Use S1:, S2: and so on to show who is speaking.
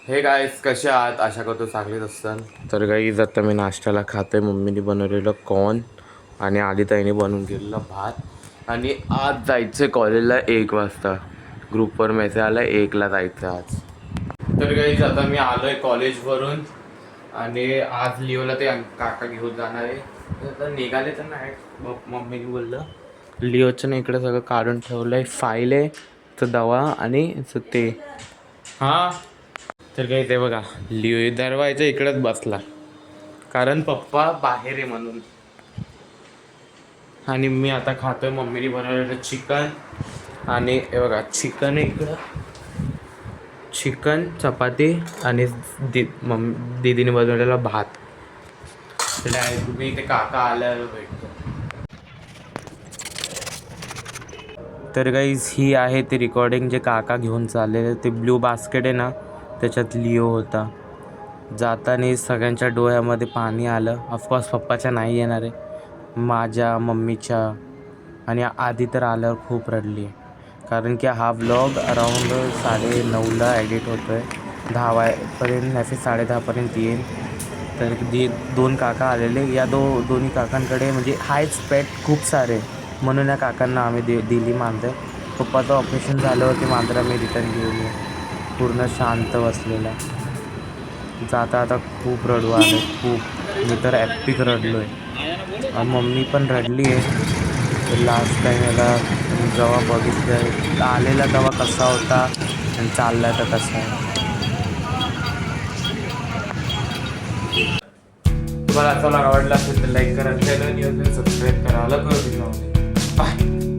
S1: Hey guys कसे आहात? आशा करतो चांगलीच असतात. तर गाईज आता मी नाश्त्याला खातोय. मम्मीने बनवलेलं कॉर्न आणि आदिताईने बनवून गेलेलं भात. आणि आज जायचं कॉलेजला 1 वाजता. ग्रुपवर मेसेज आला 1ला जायचं आज. तर गाईज आता मी आलोय कॉलेजवरून आणि आज लिओला ते काका घेऊन जाणार आहे. तर निघाले तर नाही. मम्मीने बोललं लिओचं ना इकडे सगळं काढून ठेवलंय. फाईल आहे तर दवा आणि ते हां. तर काही ते बघा लिओ दरवाजा इकडेच बसला कारण पप्पा बाहेर आहे म्हणून. आणि मी आता खातोय मम्मीने बनवलेलं चिकन. आणि हे बघा चिकन आहे इकडं, चिकन चपाती आणि दीदीने बनवलेला भात. तुम्ही ते काका आल्यावर भेटतो. तर गाईज ही आहे ती रेकॉर्डिंग जे काका घेऊन चाललेले. ते ब्ल्यू बास्केट आहे ना त्याच्यात लिओ होता. जाताना सगळ्यांच्या डोळ्यामध्ये पाणी आलं. ऑफकोर्स पप्पाच्या नाही येणार आहे, माझ्या मम्मीच्या आणि आधी तर आल्यावर खूप रडली. कारण की हा व्लॉग अराऊंड 9:30ला एडिट होतो आहे. 10 वाजेपर्यंत 10:30पर्यंत येईल. तर 2 काका आलेले. या दोन्ही काकांकडे म्हणजे हायच पेट खूप सारे, म्हणून या काकांना आम्ही दिली मांजर. पप्पाचं ऑपरेशन झाल्यावरती मांजर आम्ही रिटर्न घेऊन येऊ. पूर्ण शांत बसलेला. जाता आता खूप रडू आलं खूप. मी तर ॲपिक रडलो आहे. मम्मी पण रडली आहे. लास्ट टाईम याला जेव्हा बघितलं आलेला तेव्हा कसा होता आणि चालला तर कसा आहे. तुम्हाला असा आवडला असेल तर लाईक करा, चॅनल सबस्क्राईब करा. आलं करू बाय.